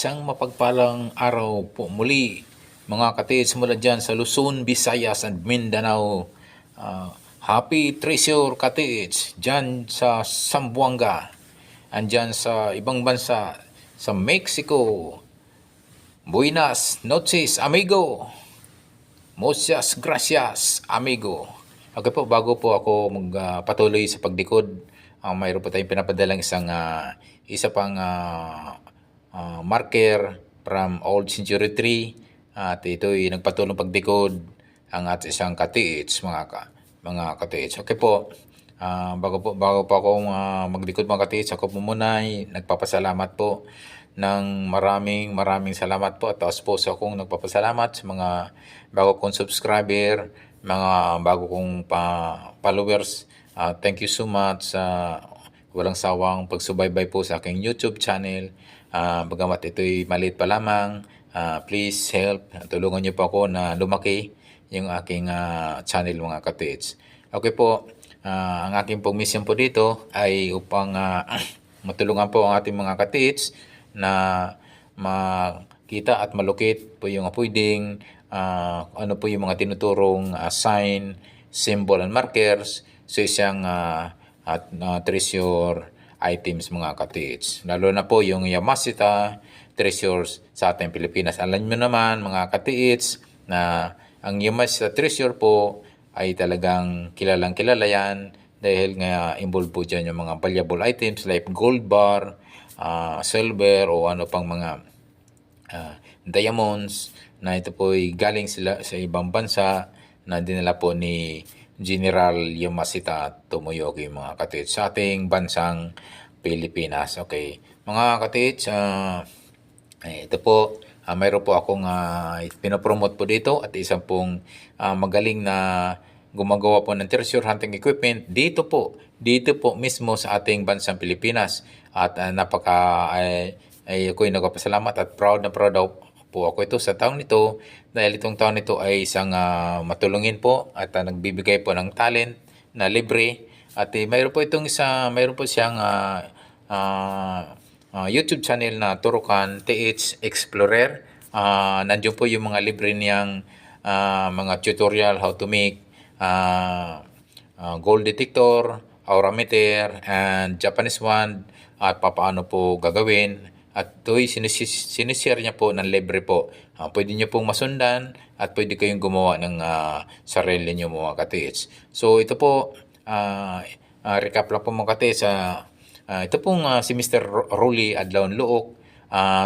Isang mapagpalang araw po muli mga katiits mula dyan sa Luzon, Visayas and Mindanao. Happy Treasure katiits dyan sa Zamboanga. Andyan sa ibang bansa, sa Mexico. Buenas noches amigo. Muchas gracias amigo. Okay po, bago po ako magpatuloy sa pagdikod, mayroon po tayong pinapadalang isa pang marker from Old Century 3 at ito'y nagpatulong pagdikod ang at isang katiits mga katiits. Okay po, bago po ako magdikod mga katiits, ako po muna ay nagpapasalamat po ng maraming salamat po at taos puso akong nagpapasalamat sa mga bago kong subscriber, mga bago kong followers. Thank you so much sa walang sawang pagsubaybay po sa aking YouTube channel. Bagamat ito'y maliit pa lamang, please help, tulungan niyo po ako na lumaki yung aking channel mga katiits. Okay po, ang aking pong mission po dito ay upang matulungan po ang ating mga katiits na makita at malukit po yung pwedeng ano po yung mga tinuturong sign, symbol and markers sa isang treasure items mga katiits. Lalo na po yung Yamashita treasures sa ating Pilipinas. Alam nyo naman mga katiits na ang Yamashita treasure po ay talagang kilalang kilala yan dahil nga involved po dyan yung mga valuable items like gold bar, silver o ano pang mga diamonds na ito po ay galing sila sa ibang bansa na dinala po ni General Yamashita Tomoyogi mga katiits sa ating bansang Pilipinas. Okay, mga katiits, ito po, mayroon po akong pinopromote po dito at isang pong magaling na gumagawa po ng treasure hunting equipment dito po mismo sa ating bansang Pilipinas. At ako'y nagpapasalamat at proud na proud po ako ito sa taong nito dahil itong taon nito ay isang matulungin po at nagbibigay po ng talent na libre at mayroon po siyang YouTube channel na Turukan TH Explorer. Nandiyon po yung mga libre niyang mga tutorial how to make gold detector, aura meter, and Japanese wand at papaano po gagawin. At ito'y sinishare niya po ng libre po. Pwede niyo pong masundan at pwede kayong gumawa ng sarili niyo mga katiits. So ito po, recap lang po mga katiits. Ito pong si Mr. Rolly Adlaon Luok.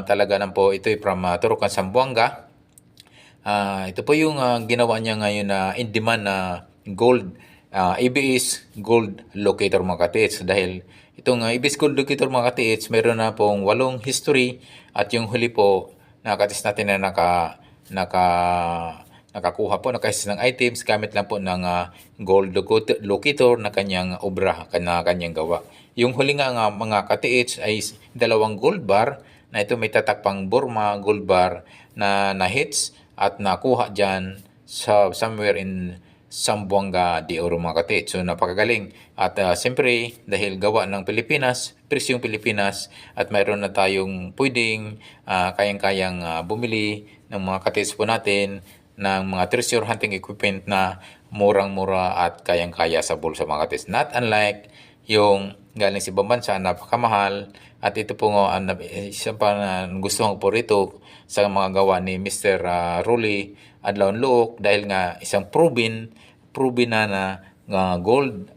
Talaga lang po ito'y from Turukan Zamboanga. Ito po yung ginawa niya ngayon na in-demand na gold, ABS Gold Locator mga katiits dahil itong ABS Gold Locator mga katiits meron na pong 8 history at yung huli po nakatis natin na nakakuha po nakahis ng items gamit lang po ng gold locator na kanyang obra, kanyang gawa. Yung huli nga mga katiits ay 2 gold bar na ito may tatakpang Burma gold bar na hits at nakuha dyan sa somewhere in Zamboanga de Oro mga katiits. So napakagaling. At siyempre dahil gawa ng Pilipinas, presyong Pilipinas at mayroon na tayong pwedeng kayang-kayang bumili ng mga katiits po natin ng mga treasure hunting equipment na murang-mura at kayang-kaya sa bulsa mga katiits. Not unlike yung galing sa ibang bansa, napakamahal. At ito po nga, isa pa na gusto ko po rito sa mga gawa ni Mr. Rolly Adlaon Luok dahil nga isang proven na gold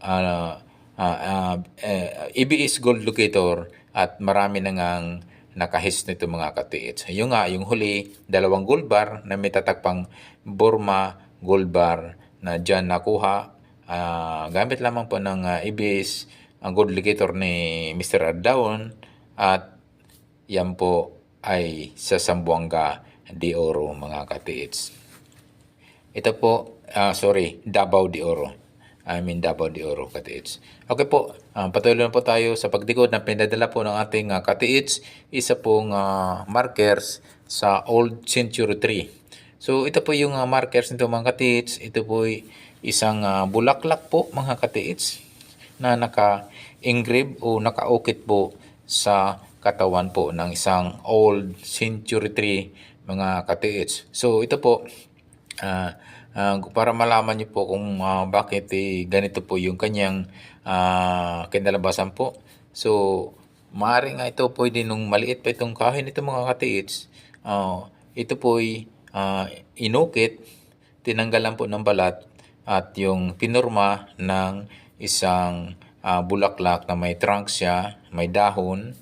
ABS gold locator at marami na ngang nakahis nito mga katiits. Yung huli, 2 gold bar na may tatakpang Burma gold bar na dyan nakuha gamit lamang po ng ABS ang gold locator ni Mr. Adlaon at yan po ay sa Zamboanga de Oro mga katiits. Ito po, Davao de Oro. Davao de Oro katiits. Okay po, patuloy na po tayo sa pagdikod na pinadala po ng ating katiits. Isa pong markers sa Old Century 3. So ito po yung markers nito mga katiits. Ito po isang bulaklak po mga katiits na naka-engrave o naka-ukit po sa katawan po ng isang old century tree mga katiits. So ito po, para malaman niyo po kung bakit ganito po yung kanyang kinalabasan po. So maaari nga ito pwede nung maliit pa itong kahoy nito mga katiits, ito po ay inukit, tinanggalan po ng balat at yung pinurma ng isang bulaklak na may trunk siya, may dahon.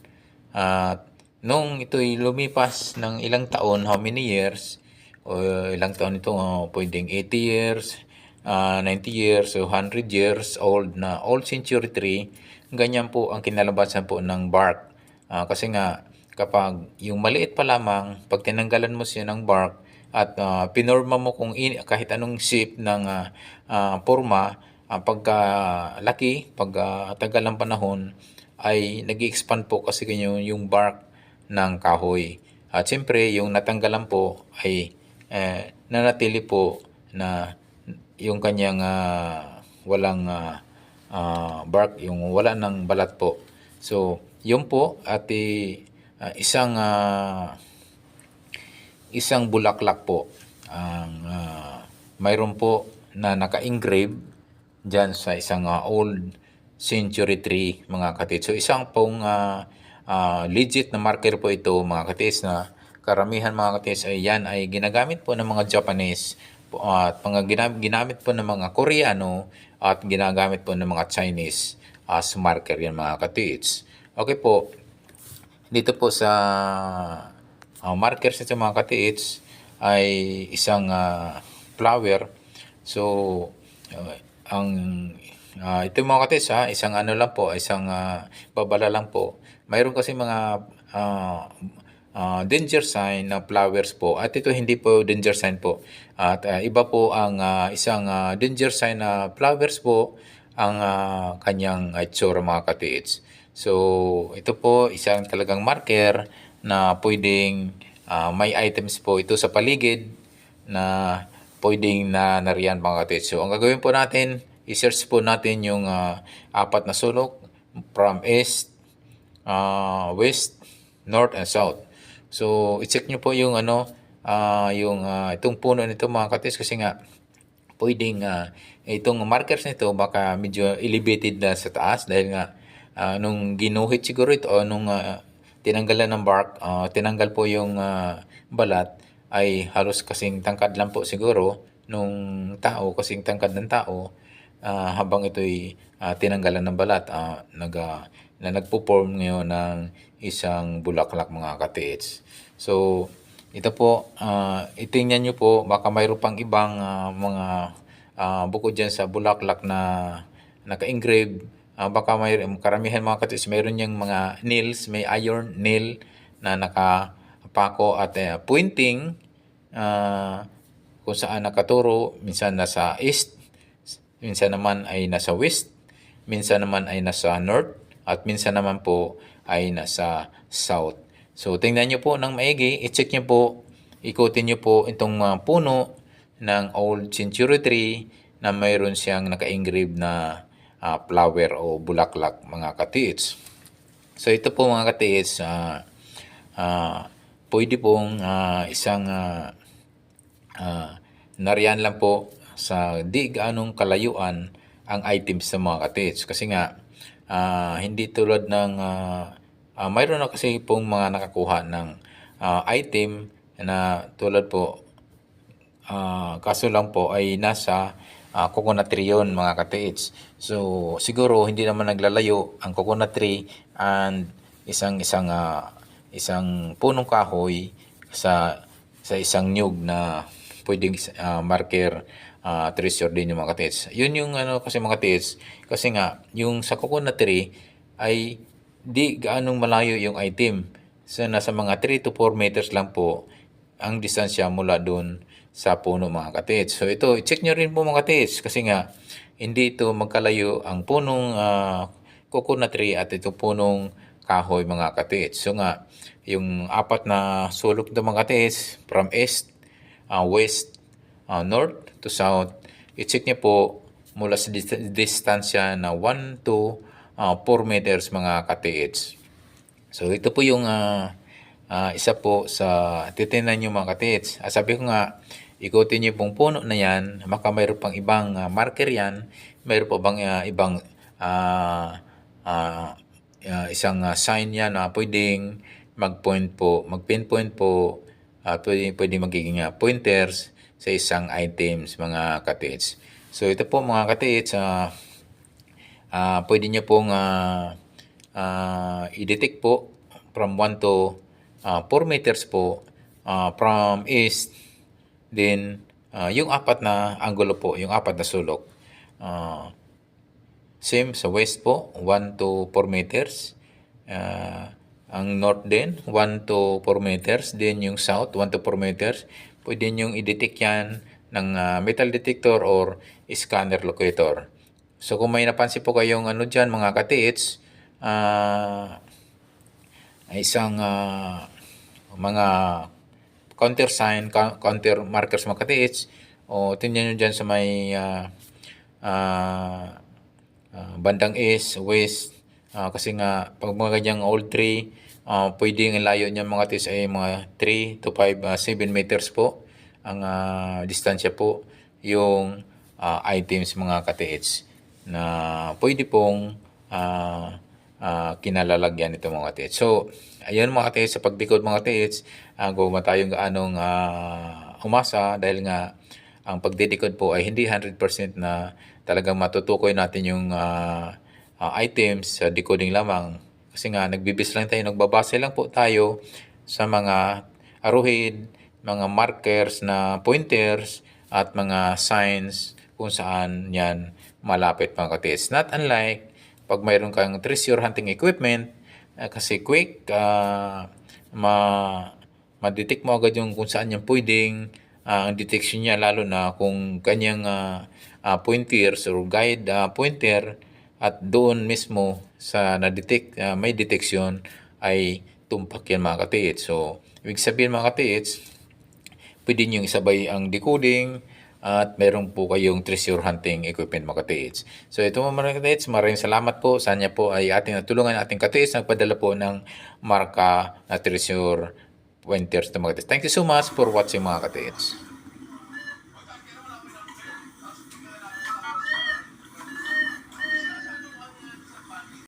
At nung ito'y lumipas ng ilang taon, how many years, o ilang taon ito, pwedeng 80 years, 90 years, o 100 years old na old century tree, ganyan po ang kinalabasan po ng bark. Kasi nga, kapag yung maliit pa lamang, pag tinanggalan mo siya ng bark at pinorma mo kung kahit anong shape ng forma, pagka laki, pag tagal ng panahon, ay nag-expand po kasi yung bark ng kahoy. At siyempre, yung natanggalan po ay nanatili po na yung kanyang walang bark, yung wala ng balat po. So, yun po at isang bulaklak po ang mayroon po na naka-engrave dyan sa isang old century tree mga katiits. So isang pong legit na marker po ito mga katiits, na karamihan mga katiits ay yan ay ginagamit po ng mga Japanese at ginamit po ng mga Koreano at ginagamit po ng mga Chinese as marker yan mga katiits. Okay po, dito po sa markers nito mga katiits ay isang flower. So ang ito mga katiits isang ano lang po, isang babala lang po. Mayroon kasi mga danger sign na flowers po, at ito hindi po danger sign po. At iba po ang isang danger sign na flowers po ang kanyang itsura mga katiits. So ito po isang talagang marker na pwedeng may items po ito sa paligid na pwedeng na nariyan mga katiits. So ang gagawin po natin, i-search po natin yung apat na sulok from east, west, north, and south. So i-check nyo po yung itong puno nito mga katiits, kasi nga pwedeng itong markers nito baka medyo elevated na sa taas dahil nga nung ginuhit siguro ito o nung tinanggalan ng bark, tinanggal po yung balat, ay halos kasing tangkad lang po siguro nung tao, kasing tangkad ng tao, habang ito'y tinanggalan ng balat, na nagpo-form ngayon ng isang bulaklak mga katiits. So ito po, itingnan nyo po, baka mayroon pang ibang mga bukod dyan sa bulaklak na naka-engrave. Baka may karamihan mga katiits, mayroon yung mga nails, may iron nail na nakapako at pointing kung saan nakaturo. Minsan nasa east, minsan naman ay nasa west, minsan naman ay nasa north, at minsan naman po ay nasa south. So tingnan nyo po ng maigi, i-check nyo po, ikutin nyo po itong puno ng old century tree na mayroon siyang naka-engrave na flower o bulaklak mga katiits. So ito po mga katiits, pwede pong isang nariyan lang po sa di gaanong kalayuan ang items sa mga katiits. Kasi nga hindi tulad ng mayroon na kasi pong mga nakakuha ng item na tulad po, kaso lang po ay nasa coconut tree yun mga katiits. So siguro hindi naman naglalayo ang coconut tree and isang punong kahoy sa isang nyug na pwedeng marker treasure din yung mga katiits. Yun yung kasi mga katiits, kasi nga yung sa coconut tree ay di gaanong malayo yung item. So nasa mga 3 to 4 meters lang po ang distansya mula doon sa puno mga katiits. So ito, i-check nyo rin po mga katiits, kasi nga hindi ito magkalayo ang punong coconut tree at ito punong kahoy mga katiits. So nga, yung apat na sulok ng mga katiits from east, west, north to south, i-check nyo po mula sa distansya na 1 to 4 meters mga katiits. So ito po yung isa po sa titingnan nyo mga katits. Sabi ko nga, ikutin nyo pong puno na yan, baka mayroon pang ibang marker yan, mayroon pa bang ibang isang sign yan na pwedeng mag-pinpoint po, pwede magiging pointers sa isang items mga katits. So ito po mga katits, pwede nyo pong i-detect po from 1 to 4 meters po from east. Then, yung apat na angulo po, yung apat na sulok. Same sa west po, 1 to 4 meters. Ang north din, 1 to 4 meters. Then yung south, 1 to 4 meters. Pwede nyo i-detect yan ng metal detector or scanner locator. So kung may napansin po kayong dyan mga katits, isang mga counter sign, counter markers mga katits, o tingnan nyo dyan sa may bandang east, west, kasi nga pag mga ganyang old tree, pwedeng layo niya mga katits ay mga 3 to 5, 7 meters po ang distansya po yung items mga katits na pwede pong kinalalagyan ito mga katits. So, ayun mga katits, sa pagdikod mga katits, huwag tayong gaanong umasa dahil nga ang pagdidikod po ay hindi 100% na talagang matutukoy natin yung items sa decoding lamang. Kasi nga nagbibis lang tayo, nagbabase lang po tayo sa mga arrowhead, mga markers na pointers at mga signs kung saan yan malapit mga katits. Not unlike pag mayroon kang treasure hunting equipment, kasi quick, ma-detect mo agad yung kung saan yung pwedeng ang detection niya, lalo na kung kanyang pointers or guide pointer at doon mismo sa na-detect, may detection ay tumpak yan mga katits. So, ibig sabihin mga katits, pwede nyo isabay ang decoding at meron po kayong treasure hunting equipment mga katits. So ito mga katits, maraming salamat po. Sana po ay ating natulungan ating katits nagpadala po ng marka na treasure pointers na mga katits. Thank you so much for watching mga katits.